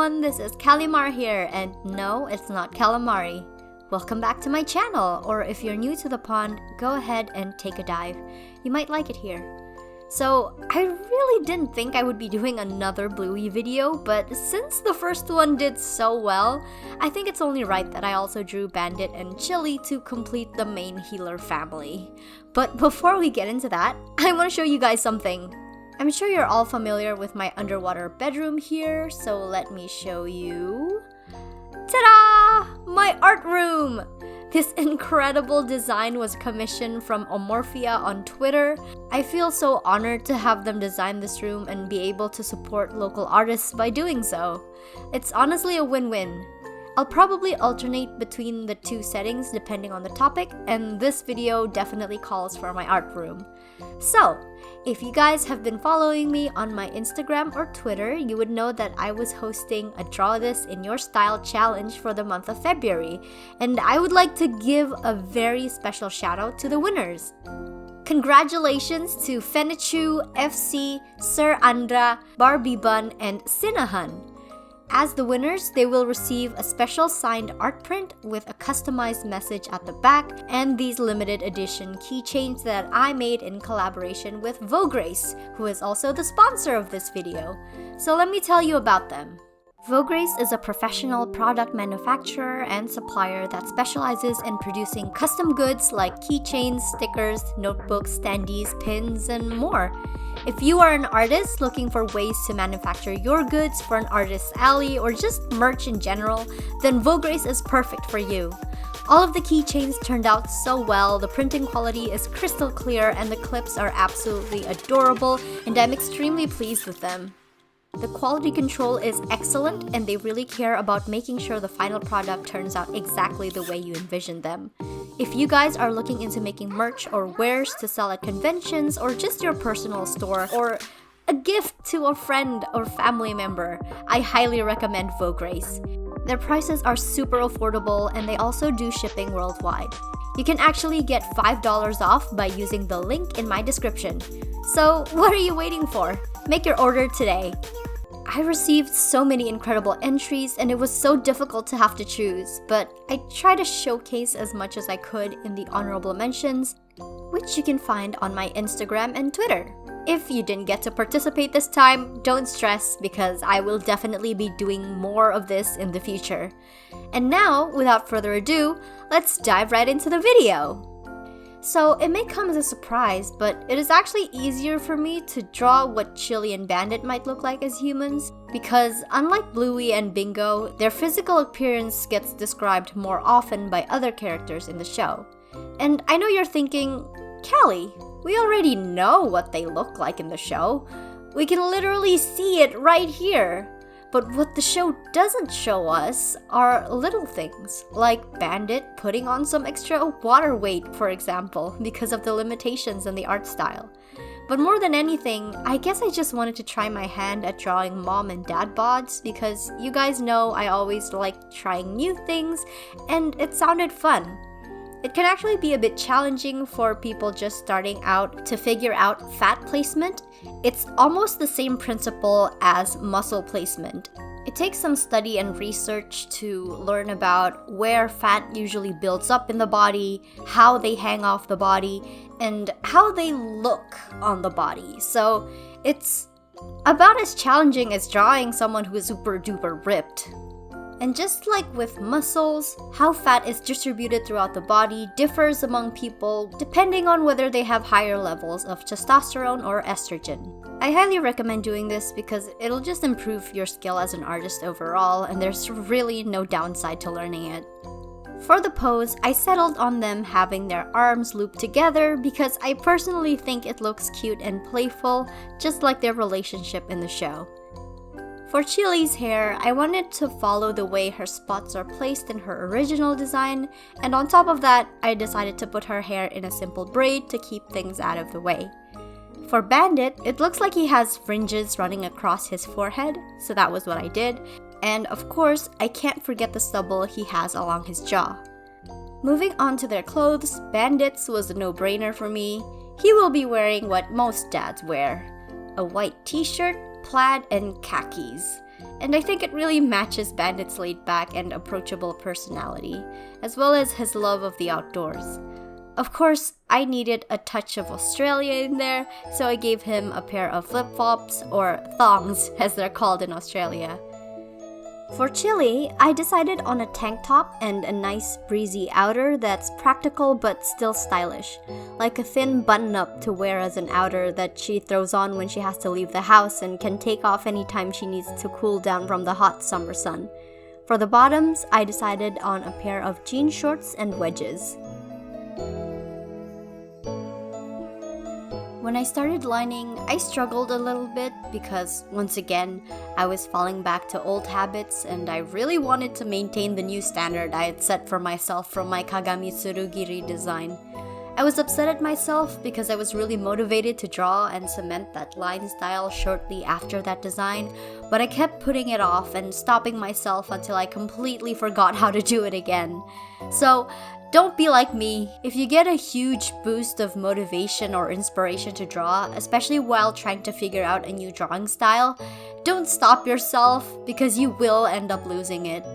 everyone, this is Callimara here, and no, it's not calamari. Welcome back to my channel, or if you're new to the pond, go ahead and take a dive. You might like it here. So, I really didn't think I would be doing another Bluey video, but since the first one did so well, I think it's only right that I also drew Bandit and Chili to complete the main healer family. But before we get into that, I want to show you guys something. I'm sure you're all familiar with my underwater bedroom here, so let me show you. Ta-da! My art room! This incredible design was commissioned from Omorphia on Twitter. I feel so honored to have them design this room and be able to support local artists by doing so. It's honestly a win-win. I'll probably alternate between the two settings depending on the topic, and this video definitely calls for my art room. So, if you guys have been following me on my Instagram or Twitter, you would know that I was hosting a Draw This in Your Style challenge for the month of February, and I would like to give a very special shout out to the winners. Congratulations to Fenichu, FC, Sir Andra, Barbie Bun, and Sinahan. As the winners, they will receive a special signed art print with a customized message at the back and these limited edition keychains that I made in collaboration with Vograce, who is also the sponsor of this video. So let me tell you about them. Vograce is a professional product manufacturer and supplier that specializes in producing custom goods like keychains, stickers, notebooks, standees, pins, and more. If you are an artist looking for ways to manufacture your goods for an artist's alley or just merch in general, then Vograce is perfect for you. All of the keychains turned out so well, the printing quality is crystal clear, and the clips are absolutely adorable, and I'm extremely pleased with them. The quality control is excellent, and they really care about making sure the final product turns out exactly the way you envisioned them. If you guys are looking into making merch or wares to sell at conventions or just your personal store or a gift to a friend or family member, I highly recommend Vograce. Their prices are super affordable, and they also do shipping worldwide. You can actually get $5 off by using the link in my description. So what are you waiting for? Make your order today. I received so many incredible entries, and it was so difficult to have to choose, but I tried to showcase as much as I could in the honorable mentions, which you can find on my Instagram and Twitter. If you didn't get to participate this time, don't stress, because I will definitely be doing more of this in the future. And now, without further ado, let's dive right into the video. So, it may come as a surprise, but it is actually easier for me to draw what Chili and Bandit might look like as humans, because unlike Bluey and Bingo, their physical appearance gets described more often by other characters in the show. And I know you're thinking, Callie, we already know what they look like in the show. We can literally see it right here. But what the show doesn't show us are little things, like Bandit putting on some extra water weight, for example, because of the limitations in the art style. But more than anything, I guess I just wanted to try my hand at drawing mom and dad bods, because you guys know I always like trying new things, and it sounded fun. It can actually be a bit challenging for people just starting out to figure out fat placement. It's almost the same principle as muscle placement. It takes some study and research to learn about where fat usually builds up in the body, how they hang off the body, and how they look on the body. So it's about as challenging as drawing someone who is super duper ripped. And just like with muscles, how fat is distributed throughout the body differs among people depending on whether they have higher levels of testosterone or estrogen. I highly recommend doing this because it'll just improve your skill as an artist overall, and there's really no downside to learning it. For the pose, I settled on them having their arms looped together because I personally think it looks cute and playful, just like their relationship in the show. For Chili's hair, I wanted to follow the way her spots are placed in her original design, and on top of that, I decided to put her hair in a simple braid to keep things out of the way. For Bandit, it looks like he has fringes running across his forehead, so that was what I did, and of course, I can't forget the stubble he has along his jaw. Moving on to their clothes, Bandit's was a no-brainer for me. He will be wearing what most dads wear: a white t-shirt, plaid, and khakis. and I think it really matches Bandit's laid-back and approachable personality, as well as his love of the outdoors. Of course, I needed a touch of Australia in there, so I gave him a pair of flip-flops, or thongs as they're called in Australia. For Chili, I decided on a tank top and a nice breezy outer that's practical but still stylish, like a thin button-up to wear as an outer that she throws on when she has to leave the house and can take off anytime she needs to cool down from the hot summer sun. For the bottoms, I decided on a pair of jean shorts and wedges. When I started lining, I struggled a little bit because, once again, I was falling back to old habits and I really wanted to maintain the new standard I had set for myself from my Kagami Tsurugiri design. I was upset at myself because I was really motivated to draw and cement that line style shortly after that design, but I kept putting it off and stopping myself until I completely forgot how to do it again. So, don't be like me. If you get a huge boost of motivation or inspiration to draw, especially while trying to figure out a new drawing style, don't stop yourself because you will end up losing it.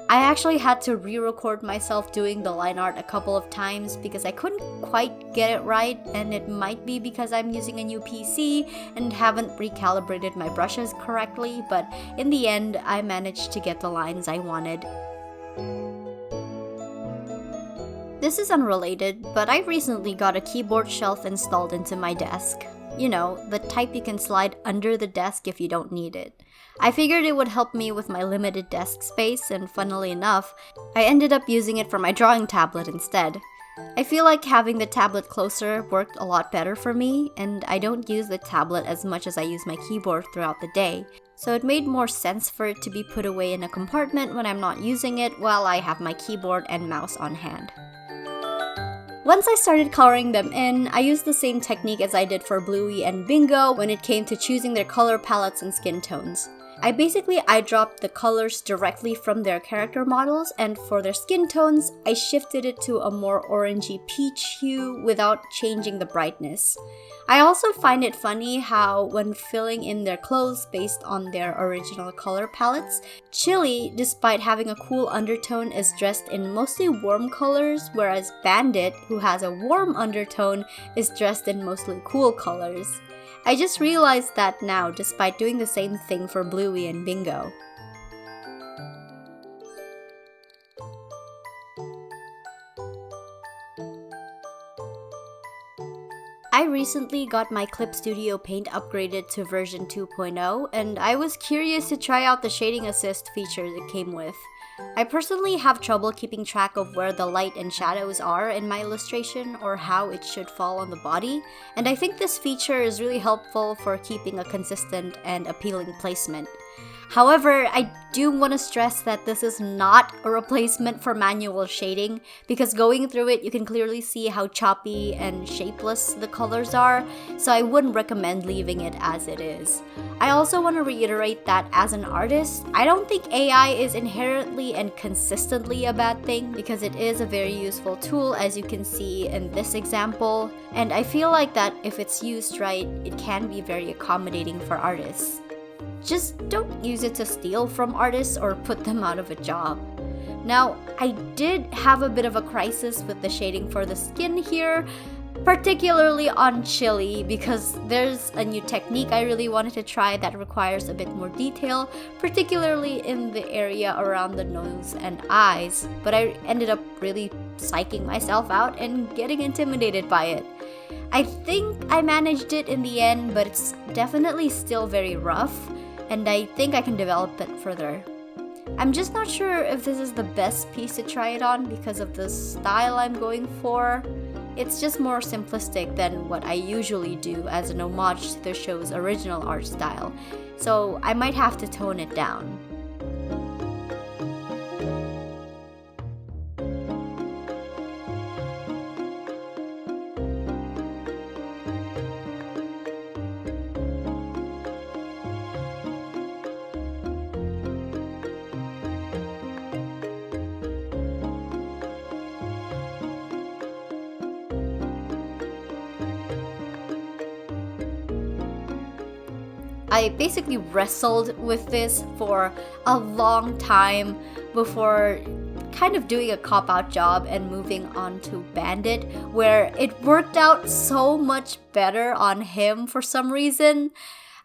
I actually had to re-record myself doing the line art a couple of times because I couldn't quite get it right, and it might be because I'm using a new PC and haven't recalibrated my brushes correctly, but in the end, I managed to get the lines I wanted. This is unrelated, but I recently got a keyboard shelf installed into my desk. You know, the type you can slide under the desk if you don't need it. I figured it would help me with my limited desk space, and funnily enough, I ended up using it for my drawing tablet instead. I feel like having the tablet closer worked a lot better for me, and I don't use the tablet as much as I use my keyboard throughout the day, so it made more sense for it to be put away in a compartment when I'm not using it while I have my keyboard and mouse on hand. Once I started coloring them in, I used the same technique as I did for Bluey and Bingo when it came to choosing their color palettes and skin tones. I basically eyedropped the colors directly from their character models, and for their skin tones, I shifted it to a more orangey peach hue without changing the brightness. I also find it funny how, when filling in their clothes based on their original color palettes, Chili, despite having a cool undertone, is dressed in mostly warm colors, whereas Bandit, who has a warm undertone, is dressed in mostly cool colors. I just realized that now, despite doing the same thing for Bluey and Bingo. I recently got my Clip Studio Paint upgraded to version 2.0, and I was curious to try out the shading assist feature it came with. I personally have trouble keeping track of where the light and shadows are in my illustration or how it should fall on the body, and I think this feature is really helpful for keeping a consistent and appealing placement. However, I do want to stress that this is not a replacement for manual shading, because going through it you can clearly see how choppy and shapeless the colors are, so I wouldn't recommend leaving it as it is. I also want to reiterate that as an artist, I don't think AI is inherently and consistently a bad thing, because it is a very useful tool, as you can see in this example, and I feel like that if it's used right, it can be very accommodating for artists. Just don't use it to steal from artists or put them out of a job. Now, I did have a bit of a crisis with the shading for the skin here, particularly on Chili, because there's a new technique I really wanted to try that requires a bit more detail, particularly in the area around the nose and eyes, but I ended up really psyching myself out and getting intimidated by it. I think I managed it in the end, but it's definitely still very rough, and I think I can develop it further. I'm just not sure if this is the best piece to try it on because of the style I'm going for. It's just more simplistic than what I usually do as an homage to the show's original art style, so I might have to tone it down. I basically wrestled with this for a long time before kind of doing a cop-out job and moving on to Bandit, where it worked out so much better on him for some reason.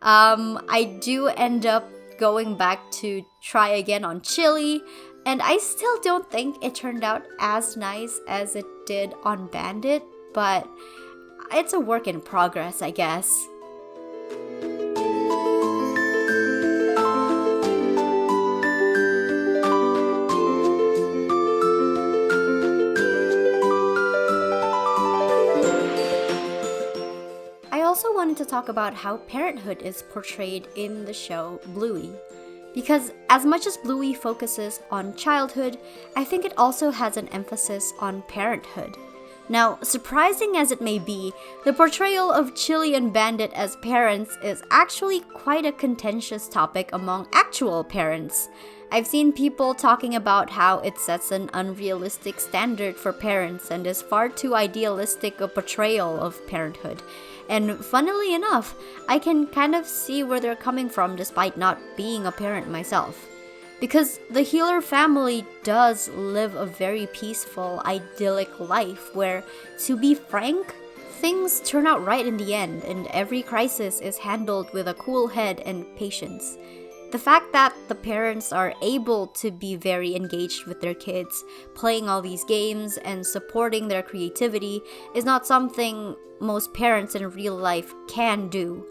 I do end up going back to try again on Chili, and I still don't think it turned out as nice as it did on Bandit, but it's a work in progress, I guess. I also wanted to talk about how parenthood is portrayed in the show Bluey. Because as much as Bluey focuses on childhood, I think it also has an emphasis on parenthood. Now, surprising as it may be, the portrayal of Chili and Bandit as parents is actually quite a contentious topic among actual parents. I've seen people talking about how it sets an unrealistic standard for parents and is far too idealistic a portrayal of parenthood. And funnily enough, I can kind of see where they're coming from despite not being a parent myself. Because the Healer family does live a very peaceful, idyllic life where, to be frank, things turn out right in the end and every crisis is handled with a cool head and patience. The fact that the parents are able to be very engaged with their kids, playing all these games and supporting their creativity is not something most parents in real life can do.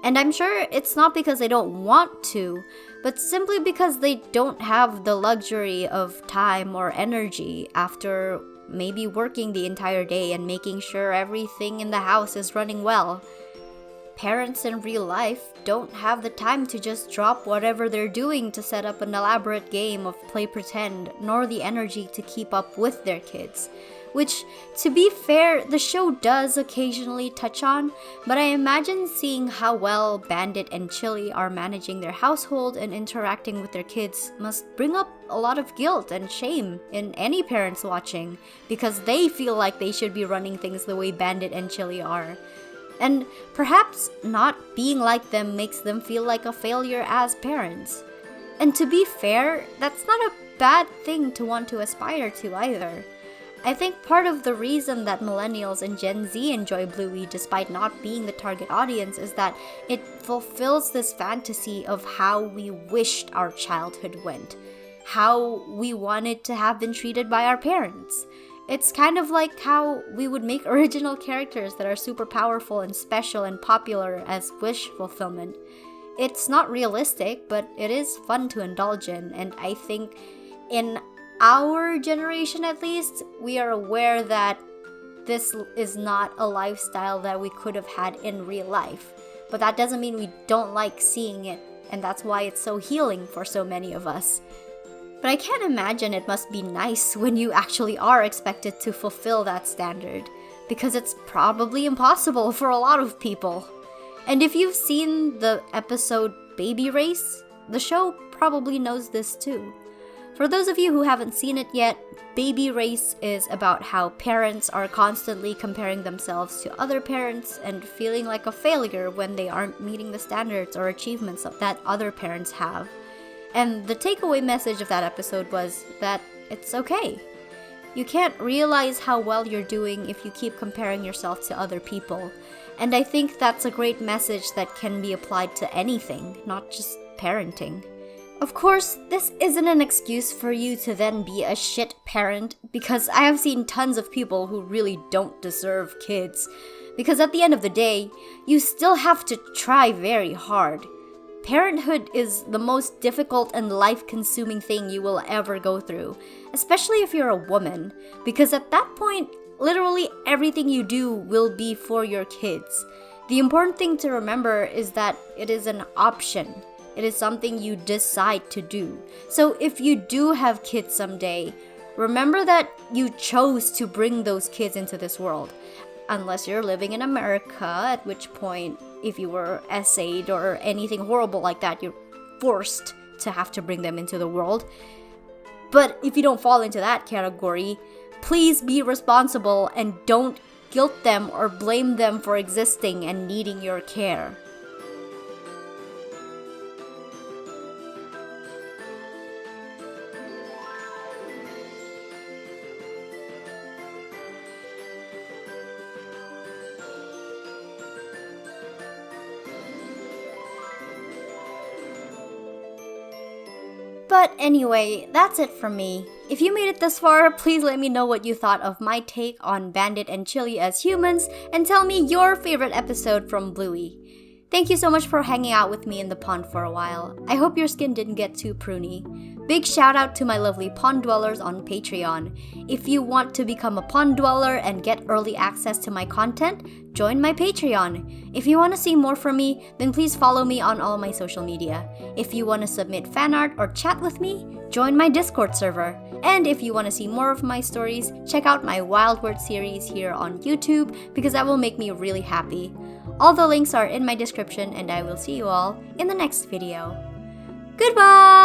And I'm sure it's not because they don't want to, but simply because they don't have the luxury of time or energy after maybe working the entire day and making sure everything in the house is running well. Parents in real life don't have the time to just drop whatever they're doing to set up an elaborate game of play pretend, nor the energy to keep up with their kids. Which, to be fair, the show does occasionally touch on, but I imagine seeing how well Bandit and Chili are managing their household and interacting with their kids must bring up a lot of guilt and shame in any parents watching, because they feel like they should be running things the way Bandit and Chili are. And perhaps not being like them makes them feel like a failure as parents. And to be fair, that's not a bad thing to want to aspire to either. I think part of the reason that millennials and Gen Z enjoy Bluey despite not being the target audience is that it fulfills this fantasy of how we wished our childhood went, how we wanted to have been treated by our parents. It's kind of like how we would make original characters that are super powerful and special and popular as wish fulfillment. It's not realistic, but it is fun to indulge in, and I think in our generation at least, we are aware that this is not a lifestyle that we could have had in real life. But that doesn't mean we don't like seeing it, and that's why it's so healing for so many of us. But I can't imagine it must be nice when you actually are expected to fulfill that standard, because it's probably impossible for a lot of people. And if you've seen the episode Baby Race, the show probably knows this too. For those of you who haven't seen it yet, Baby Race is about how parents are constantly comparing themselves to other parents and feeling like a failure when they aren't meeting the standards or achievements that other parents have. And the takeaway message of that episode was that it's okay. You can't realize how well you're doing if you keep comparing yourself to other people. And I think that's a great message that can be applied to anything, not just parenting. Of course, this isn't an excuse for you to then be a shit parent, because I have seen tons of people who really don't deserve kids. Because at the end of the day, you still have to try very hard. Parenthood is the most difficult and life-consuming thing you will ever go through, especially if you're a woman, because at that point, literally everything you do will be for your kids. The important thing to remember is that it is an option. It is something you decide to do. So if you do have kids someday, remember that you chose to bring those kids into this world. Unless you're living in America, at which point, if you were essayed or anything horrible like that, you're forced to have to bring them into the world. But if you don't fall into that category, please be responsible and don't guilt them or blame them for existing and needing your care. But anyway, that's it from me. If you made it this far, please let me know what you thought of my take on Bandit and Chili as humans, and tell me your favorite episode from Bluey. Thank you so much for hanging out with me in the pond for a while. I hope your skin didn't get too pruny. Big shout out to my lovely pond dwellers on Patreon. If you want to become a pond dweller and get early access to my content, join my Patreon. If you want to see more from me, then please follow me on all my social media. If you want to submit fan art or chat with me, join my Discord server. And if you want to see more of my stories, check out my Wild Word series here on YouTube because that will make me really happy. All the links are in my description, and I will see you all in the next video. Goodbye!